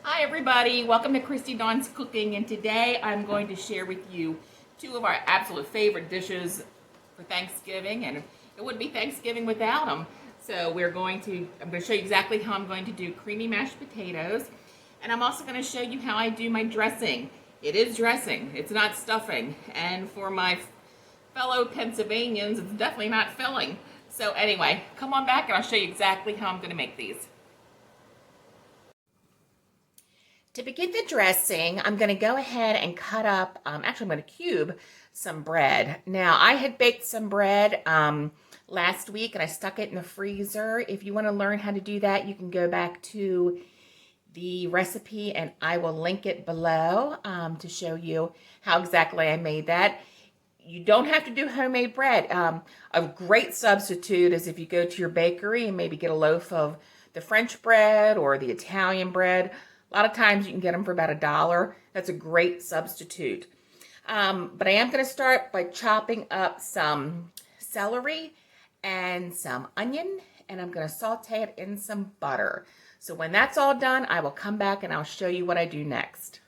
Hi everybody, welcome to Christy Dawn's Cooking, and today I'm going to share with you two of our absolute favorite dishes for Thanksgiving, and it wouldn't be Thanksgiving without them. So I'm going to show you exactly how I'm going to do creamy mashed potatoes, and I'm also going to show you how I do my dressing. It is dressing, it's not stuffing, and for my fellow Pennsylvanians, it's definitely not filling. So anyway, come on back and I'll show you exactly how I'm going to make these. To begin the dressing, I'm going to go ahead and cut up, actually I'm going to cube some bread. Now, I had baked some bread last week and I stuck it in the freezer. If you want to learn how to do that, you can go back to the recipe and I will link it below to show you how exactly I made that. You don't have to do homemade bread. A great substitute is if you go to your bakery and maybe get a loaf of the French bread or the Italian bread. A lot of times you can get them for about $1. That's a great substitute. But I am going to start by chopping up some celery and some onion, and I'm going to saute it in some butter. So when that's all done, I will come back and I'll show you what I do next.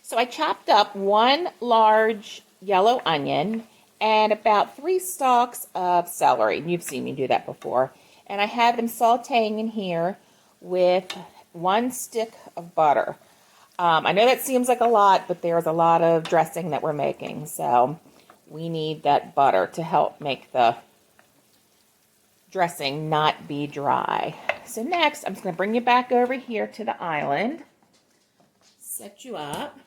So I chopped up one large yellow onion and about 3 stalks of celery. You've seen me do that before. And I have them sauteing in here with 1 stick of butter. I know that seems like a lot, but there's a lot of dressing that we're making. So we need that butter to help make the dressing not be dry. So next, I'm just going to bring you back over here to the island. Set you up.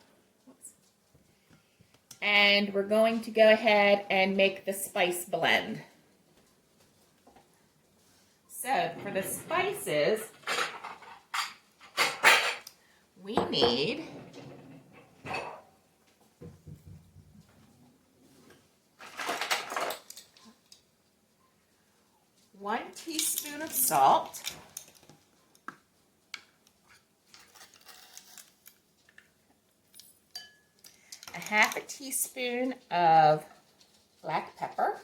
And we're going to go ahead and make the spice blend. So for the spices, we need one teaspoon of salt, a half a teaspoon of black pepper.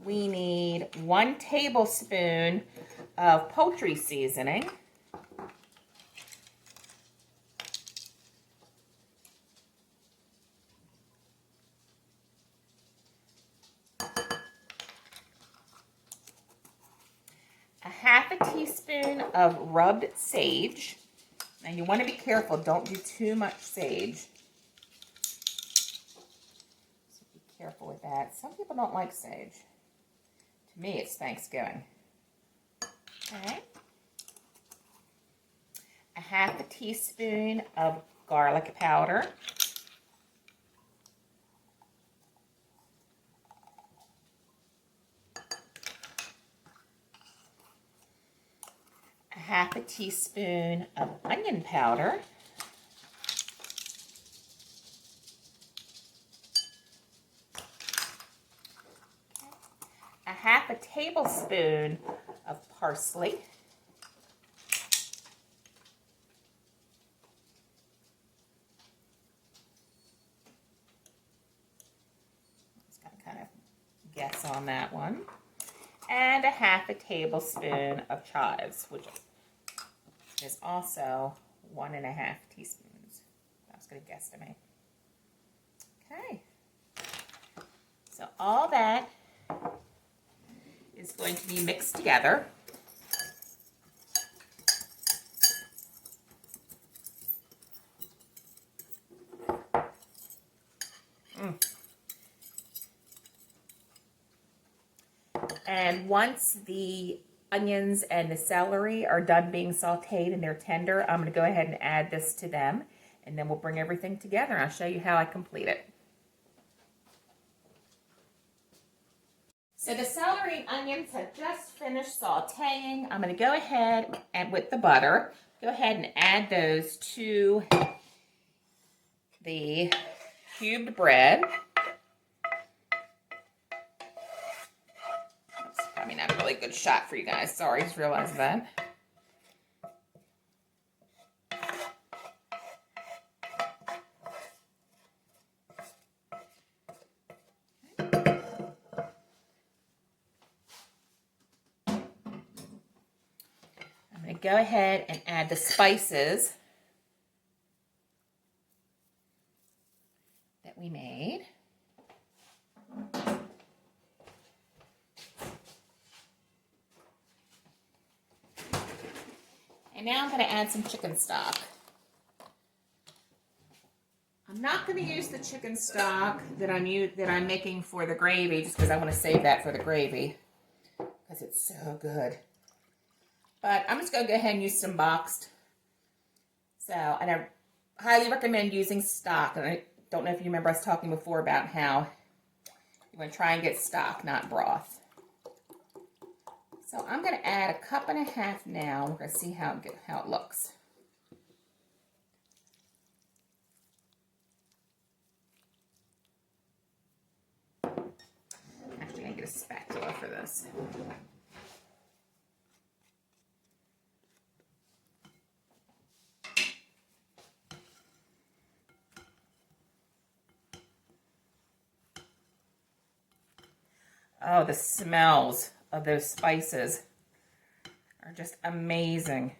We need 1 tablespoon of poultry seasoning. A half a teaspoon of rubbed sage. Now you want to be careful, don't do too much sage. So be careful with that. Some people don't like sage. To me, it's Thanksgiving. Okay. A half a teaspoon of garlic powder. A half a teaspoon of onion powder. A half a tablespoon of parsley. Just gotta kind of guess on that one. And a half a tablespoon of chives, which is also 1.5 teaspoons. I was gonna guesstimate. Okay. So all that is going to be mixed together. And once the onions and the celery are done being sauteed and they're tender, I'm going to go ahead and add this to them. And then we'll bring everything together and I'll show you how I complete it. So the celery and onions have just finished sauteing. I'm going to go ahead and with the butter, go ahead and add those to the cubed bread. That's probably not a really good shot for you guys. Sorry, just realized that. I'm going to go ahead and add the spices that we made. And now I'm going to add some chicken stock. I'm not going to use the chicken stock that I'm making for the gravy, just because I want to save that for the gravy, because it's so good. But I'm just going to go ahead and use some boxed. And I highly recommend using stock. And I don't know if you remember us talking before about how you want to try and get stock, not broth. So I'm going to add 1.5 cups now. We're going to see how it looks. Actually, I get a spatula for this. Oh, the smells of those spices are just amazing.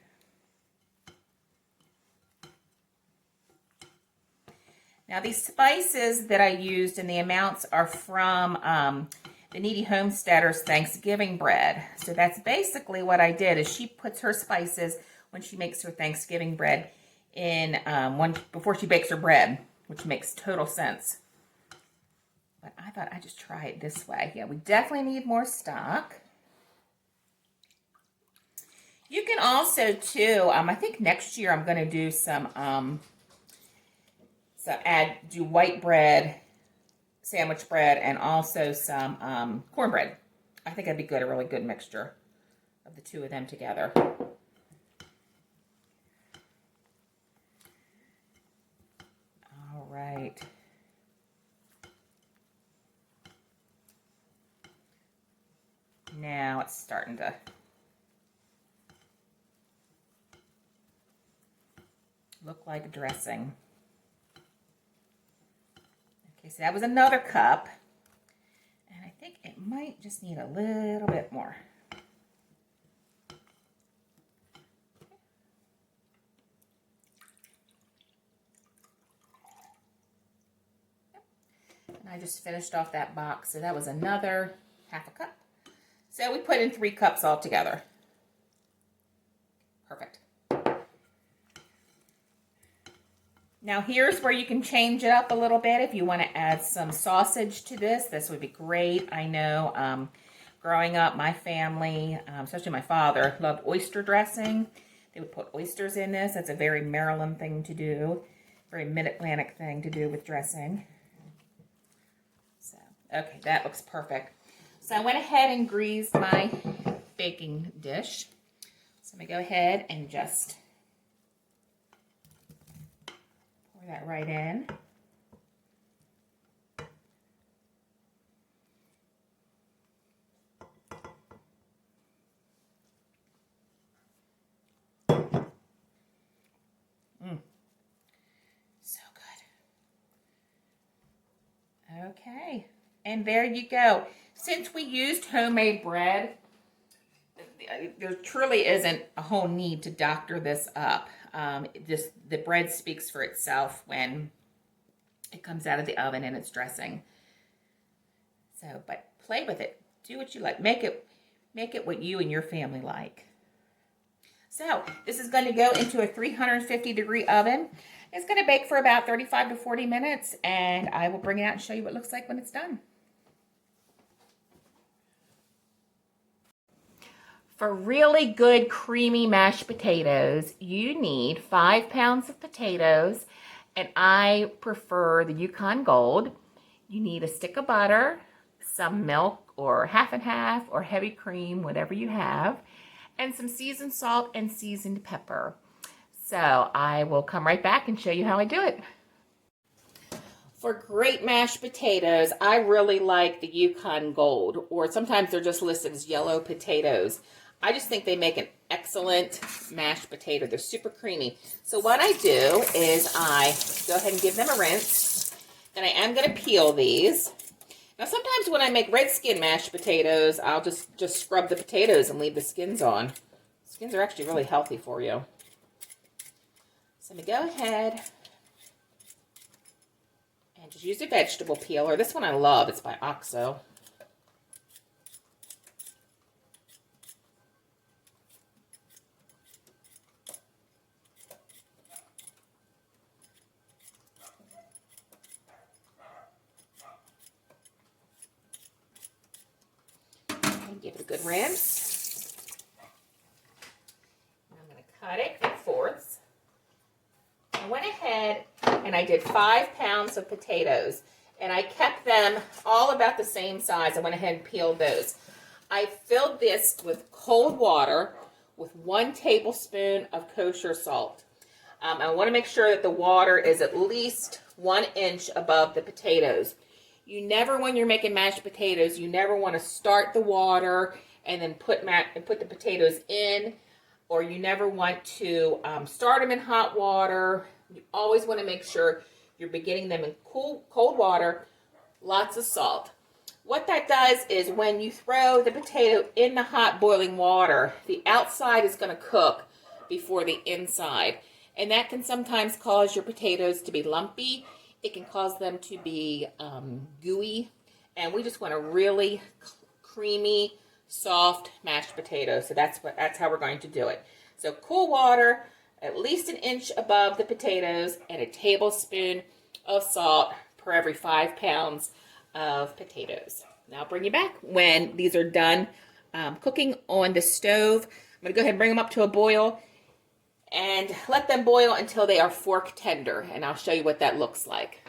Now, these spices that I used and the amounts are from the Needy Homesteader's Thanksgiving bread. So that's basically what I did, is she puts her spices when she makes her Thanksgiving bread in before she bakes her bread, which makes total sense. But I thought I'd just try it this way. Yeah, we definitely need more stock. You can also, too, I think next year I'm going to do do white bread, sandwich bread, and also some cornbread. I think that'd be good, a really good mixture of the two of them together. All right. Now it's starting to look like dressing. Okay, so that was another cup. And I think it might just need a little bit more. And I just finished off that box, so that was another 1/2 cup. So we put in 3 cups altogether. Perfect. Now here's where you can change it up a little bit. If you want to add some sausage to this would be great. I know growing up, my family, especially my father, loved oyster dressing. They would put oysters in this. That's a very Maryland thing to do, very Mid-Atlantic thing to do with dressing. So, okay, that looks perfect. So I went ahead and greased my baking dish. So I'm going to go ahead and just pour that right in. So good. Okay, and there you go. Since we used homemade bread, there truly isn't a whole need to doctor this up. The bread speaks for itself when it comes out of the oven and it's dressing. So, but play with it. Do what you like. Make it what you and your family like. So, this is going to go into a 350-degree oven. It's going to bake for about 35 to 40 minutes, and I will bring it out and show you what it looks like when it's done. For really good creamy mashed potatoes, you need 5 pounds of potatoes, and I prefer the Yukon Gold. You need a stick of butter, some milk or half and half or heavy cream, whatever you have, and some seasoned salt and seasoned pepper. So I will come right back and show you how I do it. For great mashed potatoes, I really like the Yukon Gold, or sometimes they're just listed as yellow potatoes. I just think they make an excellent mashed potato. They're super creamy. So what I do is I go ahead and give them a rinse. And I am going to peel these. Now sometimes when I make red skin mashed potatoes, I'll just scrub the potatoes and leave the skins on. Skins are actually really healthy for you. So I'm going to go ahead and just use a vegetable peeler. This one I love. It's by OXO. Give it a good rinse. I'm going to cut it in fourths. I went ahead and I did 5 pounds of potatoes, and I kept them all about the same size. I went ahead and peeled those. I filled this with cold water with 1 tablespoon of kosher salt. I want to make sure that the water is at least 1 inch above the potatoes. You never, when you're making mashed potatoes, you never want to start the water and then put the potatoes in, or you never want to start them in hot water. You always want to make sure you're beginning them in cold water, lots of salt. What that does is when you throw the potato in the hot boiling water, the outside is going to cook before the inside. And that can sometimes cause your potatoes to be lumpy. It can cause them to be gooey. And we just want a really creamy, soft mashed potato. So that's how we're going to do it. So cool water, at least 1 inch above the potatoes, and a tablespoon of salt per every 5 pounds of potatoes. Now I'll bring you back when these are done cooking on the stove. I'm going to go ahead and bring them up to a boil and let them boil until they are fork tender, and I'll show you what that looks like.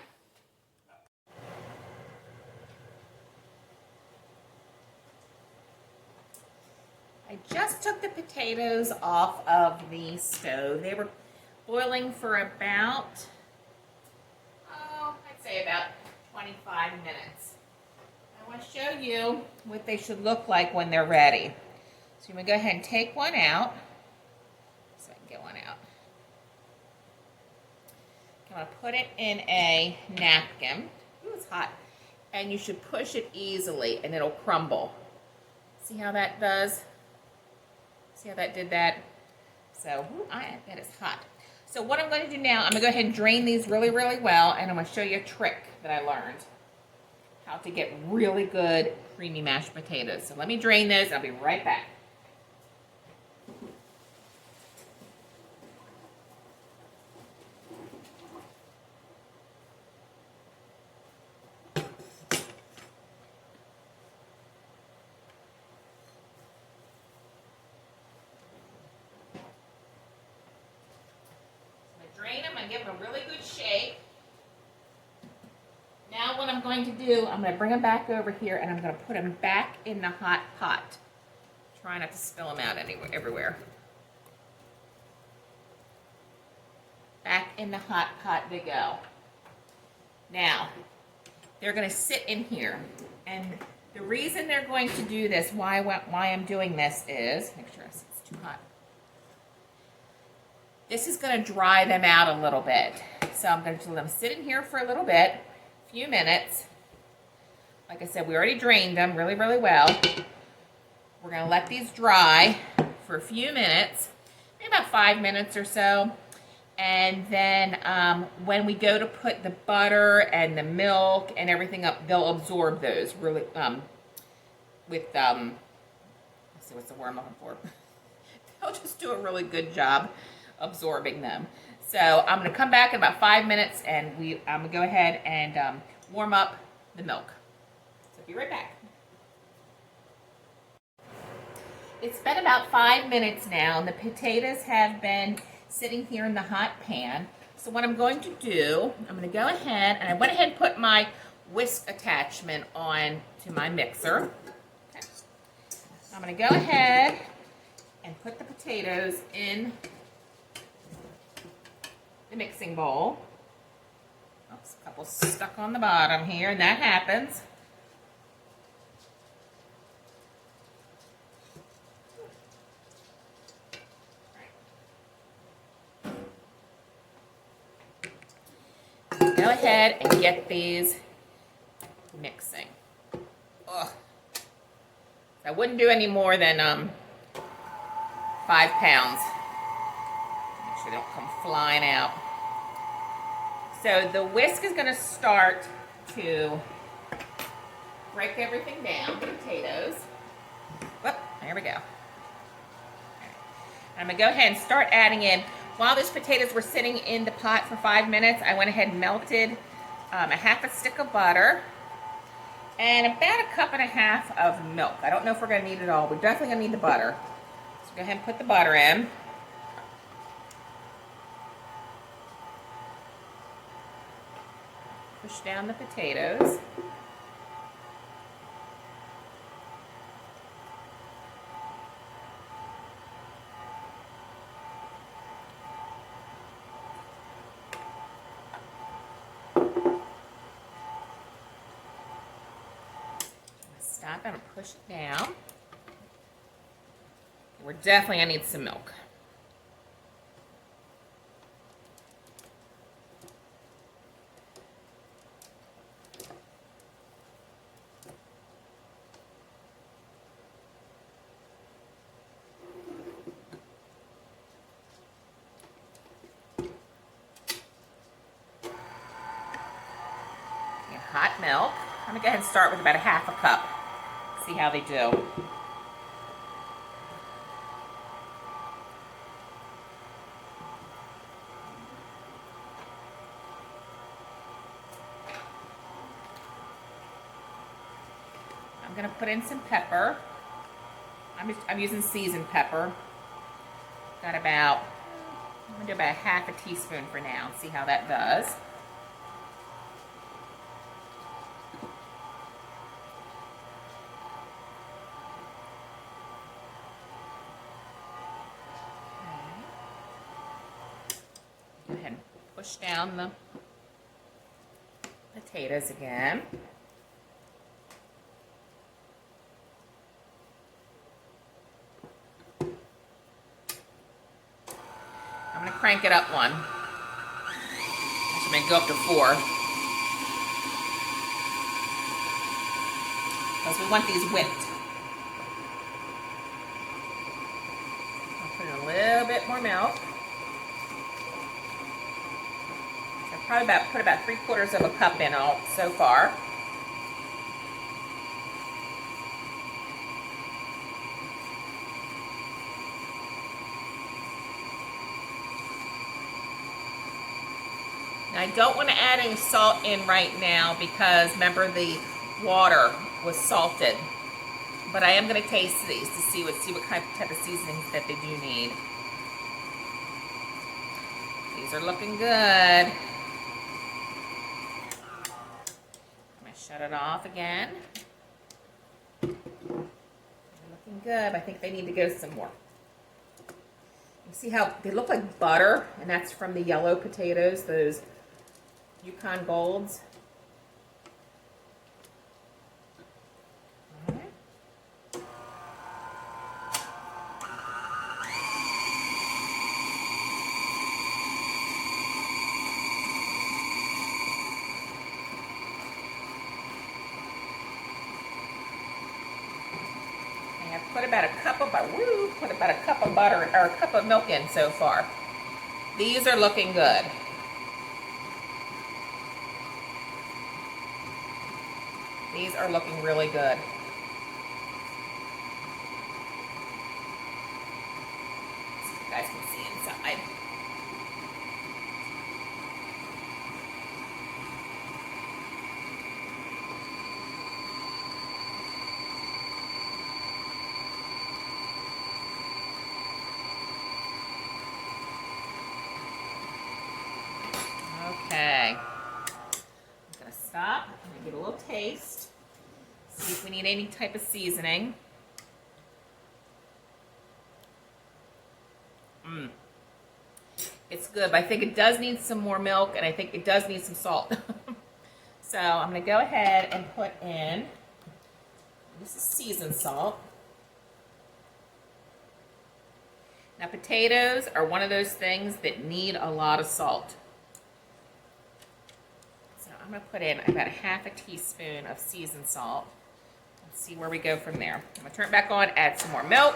I just took the potatoes off of the stove. They were boiling for about, I'd say about 25 minutes. I want to show you what they should look like when they're ready. So I'm going to go ahead and take one out. So I can get one out. I'm going to put it in a napkin. Ooh, it's hot. And you should push it easily and it'll crumble. See how that does? See how that did that? So, I bet it's hot. So what I'm going to do now, I'm going to go ahead and drain these really, really well, and I'm going to show you a trick that I learned. How to get really good creamy mashed potatoes. So let me drain those, and I'll be right back. Drain them and give them a really good shake. Now what I'm going to do, I'm going to bring them back over here and I'm going to put them back in the hot pot. Try not to spill them out everywhere. Back in the hot pot they go. Now, they're going to sit in here. And the reason they're going to do this, why I'm doing this is, make sure it's too hot. This is going to dry them out a little bit. So I'm going to let them sit in here for a little bit, a few minutes. Like I said, we already drained them really, really well. We're going to let these dry for a few minutes, maybe about 5 minutes or so. And then when we go to put the butter and the milk and everything up, they'll absorb those really let's see, what's the word I'm looking for? They'll just do a really good job absorbing them. So I'm going to come back in about 5 minutes and I'm going to go ahead and warm up the milk. So be right back. It's been about 5 minutes now and the potatoes have been sitting here in the hot pan. So what I'm going to do, I'm going to go ahead and I went ahead and put my whisk attachment on to my mixer. Okay. I'm going to go ahead and put the potatoes in the mixing bowl. Oops, a couple stuck on the bottom here, and that happens. Go ahead and get these mixing. Ugh. I wouldn't do any more than 5 5 pounds. Make sure they don't come flying out. So the whisk is going to start to break everything down, the potatoes. Whoop, there we go. I'm going to go ahead and start adding in. While those potatoes were sitting in the pot for 5 minutes, I went ahead and melted a half a stick of butter and about a cup and a half of milk. I don't know if we're going to need it all. We're definitely going to need the butter. So go ahead and put the butter in. Push down the potatoes. Stop and push it down. We're definitely going to need some milk. Hot milk. I'm going to go ahead and start with about a half a cup. See how they do. I'm going to put in some pepper. I'm using seasoned pepper. Got about, I'm going to do about a half a teaspoon for now. See how that does. Go ahead and push down the potatoes again. I'm going to crank it up one. Actually, I'm going to go up to 4. Because we want these whipped. I'll put in a little bit more milk. So I've probably put about 3/4 of a cup in all so far. Now, I don't want to add any salt in right now because remember the water was salted. But I am going to taste these to see what type of seasonings that they do need. These are looking good. I'm going to shut it off again. They're looking good, but I think they need to go some more. You see how they look like butter, and that's from the yellow potatoes, those Yukon Golds. I've put about a cup of butter, or a cup of milk in so far. These are looking good. These are looking really good. So you guys can see inside. Okay. I'm going to stop. I'm going to get a little taste. See if we need any type of seasoning. It's good, but I think it does need some more milk, and I think it does need some salt. So I'm going to go ahead and put in, this is seasoned salt. Now, potatoes are one of those things that need a lot of salt. So I'm going to put in about a half a teaspoon of seasoned salt. Let's see where we go from there. I'm going to turn it back on, add some more milk.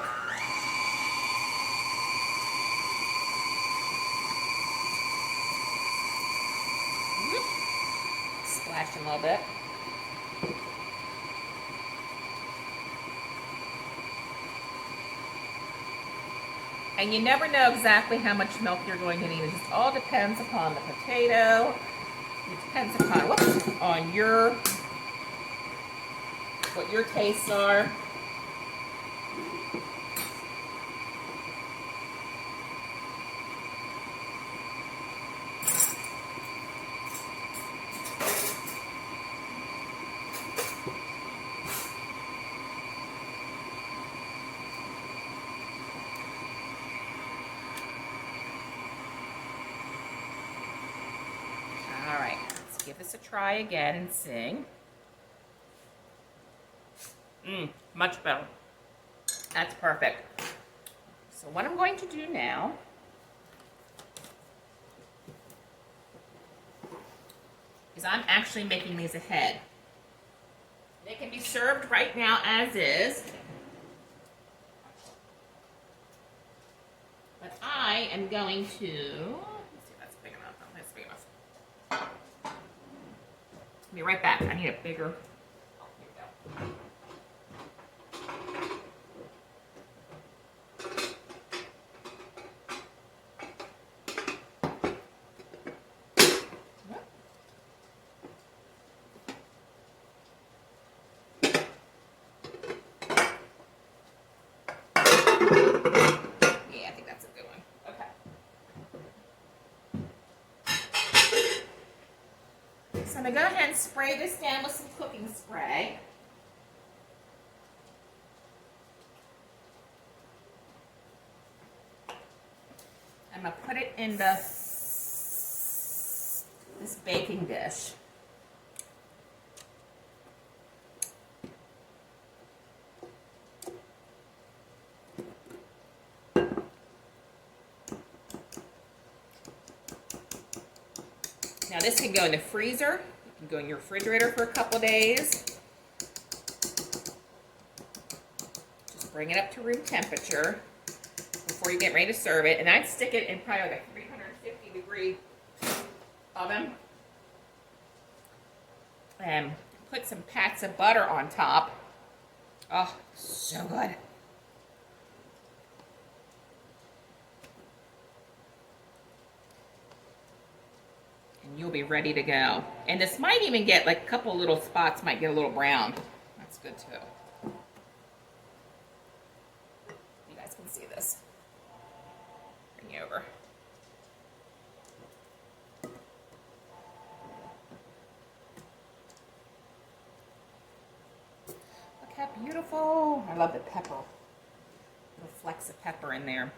them a little bit. And you never know exactly how much milk you're going to need. It just all depends upon the potato. It depends upon what your tastes are. All right, let's give this a try again and sing. Much better. That's perfect. So what I'm going to do now is I'm actually making these ahead. They can be served right now as is. But I am going to, let's see if that's big enough. No, that's big enough. I'll be right back. I need a bigger. Oh, here we go. Yeah, I think that's a good one. Okay. So I'm going to go ahead and spray this down with some cooking spray. I'm going to put it in this baking dish. Now this can go in the freezer. It can go in your refrigerator for a couple days. Just bring it up to room temperature before you get ready to serve it. And I'd stick it in probably like a 350-degree oven. And put some pats of butter on top. Oh, so good. And you'll be ready to go. And this might even get, like, a couple little spots might get a little brown. That's good too. You guys can see this. Bring you over. Look how beautiful. I love the pepper. Little flecks of pepper in there.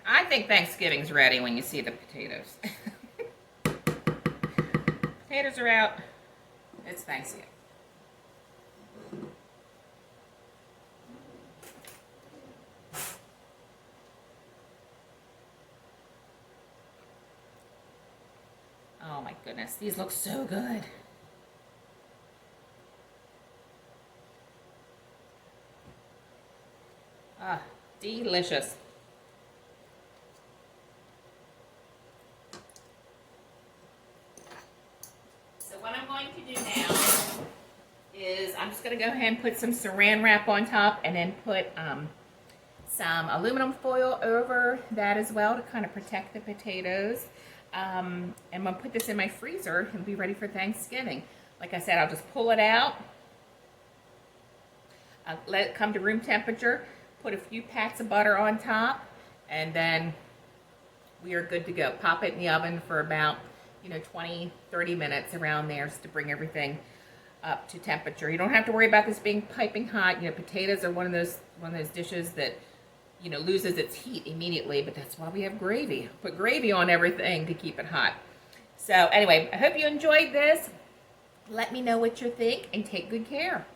I think Thanksgiving's ready when you see the potatoes. Potatoes are out. It's Thanksgiving. Oh my goodness, these look so good. Ah, delicious. What I'm going to do now is I'm just going to go ahead and put some saran wrap on top and then put some aluminum foil over that as well to kind of protect the potatoes. And I'm going to put this in my freezer and be ready for Thanksgiving. Like I said, I'll just pull it out, let it come to room temperature, put a few pats of butter on top, and then we are good to go. Pop it in the oven for about 20, 30 minutes around there just to bring everything up to temperature. You don't have to worry about this being piping hot. Potatoes are one of those dishes that, loses its heat immediately, but that's why we have gravy. Put gravy on everything to keep it hot. So anyway, I hope you enjoyed this. Let me know what you think and take good care.